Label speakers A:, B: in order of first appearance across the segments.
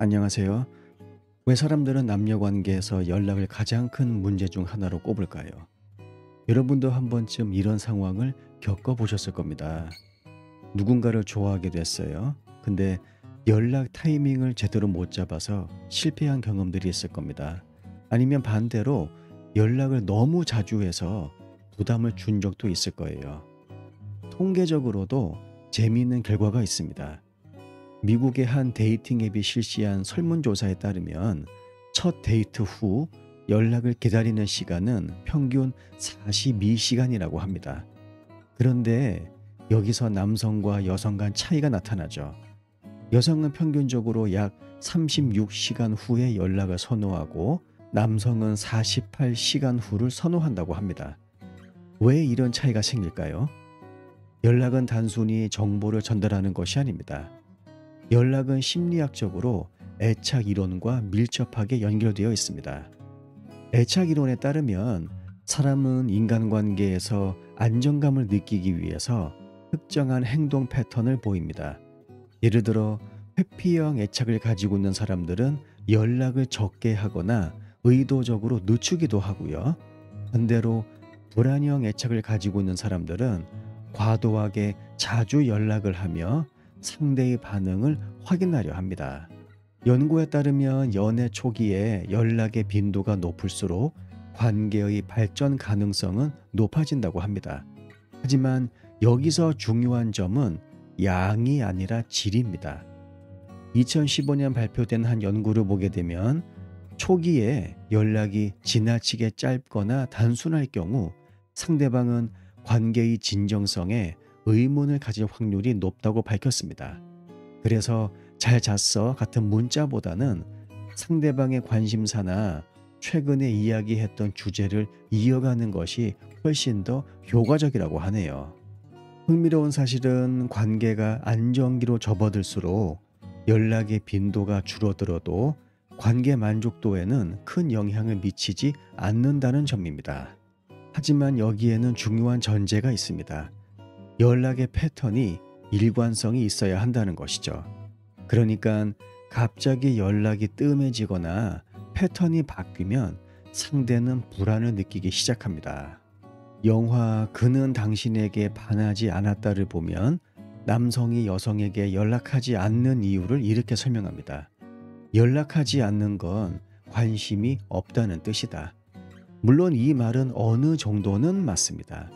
A: 안녕하세요. 왜 사람들은 남녀 관계에서 연락을 가장 큰 문제 중 하나로 꼽을까요? 여러분도 한 번쯤 이런 상황을 겪어보셨을 겁니다. 누군가를 좋아하게 됐어요. 근데 연락 타이밍을 제대로 못 잡아서 실패한 경험들이 있을 겁니다. 아니면 반대로 연락을 너무 자주 해서 부담을 준 적도 있을 거예요. 통계적으로도 재미있는 결과가 있습니다. 미국의 한 데이팅 앱이 실시한 설문조사에 따르면 첫 데이트 후 연락을 기다리는 시간은 평균 42시간이라고 합니다. 그런데 여기서 남성과 여성 간 차이가 나타나죠. 여성은 평균적으로 약 36시간 후에 연락을 선호하고 남성은 48시간 후를 선호한다고 합니다. 왜 이런 차이가 생길까요? 연락은 단순히 정보를 전달하는 것이 아닙니다. 연락은 심리학적으로 애착 이론과 밀접하게 연결되어 있습니다. 애착 이론에 따르면 사람은 인간관계에서 안정감을 느끼기 위해서 특정한 행동 패턴을 보입니다. 예를 들어 회피형 애착을 가지고 있는 사람들은 연락을 적게 하거나 의도적으로 늦추기도 하고요. 반대로 불안형 애착을 가지고 있는 사람들은 과도하게 자주 연락을 하며 상대의 반응을 확인하려 합니다. 연구에 따르면 연애 초기에 연락의 빈도가 높을수록 관계의 발전 가능성은 높아진다고 합니다. 하지만 여기서 중요한 점은 양이 아니라 질입니다. 2015년 발표된 한 연구를 보게 되면 초기에 연락이 지나치게 짧거나 단순할 경우 상대방은 관계의 진정성에 의문을 가질 확률이 높다고 밝혔습니다. 그래서 잘 잤어 같은 문자보다는 상대방의 관심사나 최근에 이야기했던 주제를 이어가는 것이 훨씬 더 효과적이라고 하네요. 흥미로운 사실은 관계가 안정기로 접어들수록 연락의 빈도가 줄어들어도 관계 만족도에는 큰 영향을 미치지 않는다는 점입니다. 하지만 여기에는 중요한 전제가 있습니다. 연락의 패턴이 일관성이 있어야 한다는 것이죠. 그러니까 갑자기 연락이 뜸해지거나 패턴이 바뀌면 상대는 불안을 느끼기 시작합니다. 영화 그는 당신에게 반하지 않았다를 보면 남성이 여성에게 연락하지 않는 이유를 이렇게 설명합니다. 연락하지 않는 건 관심이 없다는 뜻이다. 물론 이 말은 어느 정도는 맞습니다.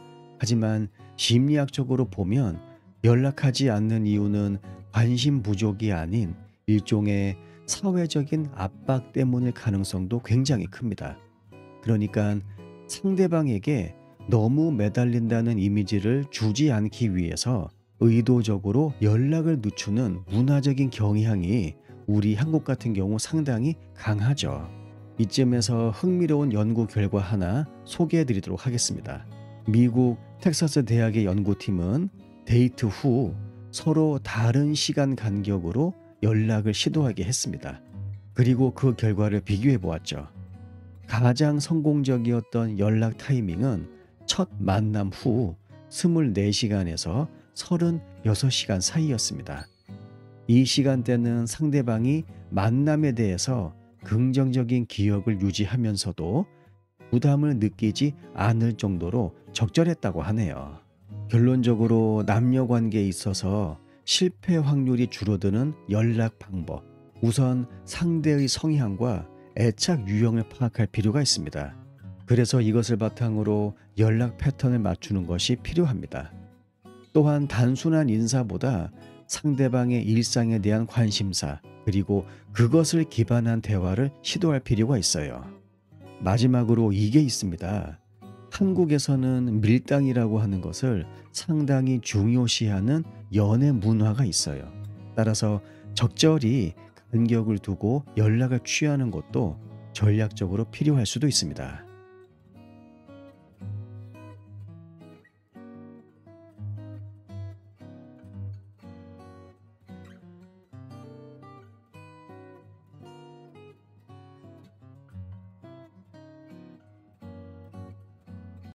A: 하지만 심리학적으로 보면 연락하지 않는 이유는 관심 부족이 아닌 일종의 사회적인 압박 때문일 가능성도 굉장히 큽니다. 그러니까 상대방에게 너무 매달린다는 이미지를 주지 않기 위해서 의도적으로 연락을 늦추는 문화적인 경향이 우리 한국 같은 경우 상당히 강하죠. 이쯤에서 흥미로운 연구 결과 하나 소개해 드리도록 하겠습니다. 미국 텍사스 대학의 연구팀은 데이트 후 서로 다른 시간 간격으로 연락을 시도하게 했습니다. 그리고 그 결과를 비교해 보았죠. 가장 성공적이었던 연락 타이밍은 첫 만남 후 24시간에서 36시간 사이였습니다. 이 시간대는 상대방이 만남에 대해서 긍정적인 기억을 유지하면서도 부담을 느끼지 않을 정도로 적절했다고 하네요. 결론적으로 남녀 관계에 있어서 실패 확률이 줄어드는 연락 방법. 우선 상대의 성향과 애착 유형을 파악할 필요가 있습니다. 그래서 이것을 바탕으로 연락 패턴을 맞추는 것이 필요합니다. 또한 단순한 인사보다 상대방의 일상에 대한 관심사, 그리고 그것을 기반한 대화를 시도할 필요가 있어요. 마지막으로 이게 있습니다. 한국에서는 밀당이라고 하는 것을 상당히 중요시하는 연애 문화가 있어요. 따라서 적절히 간격을 두고 연락을 취하는 것도 전략적으로 필요할 수도 있습니다.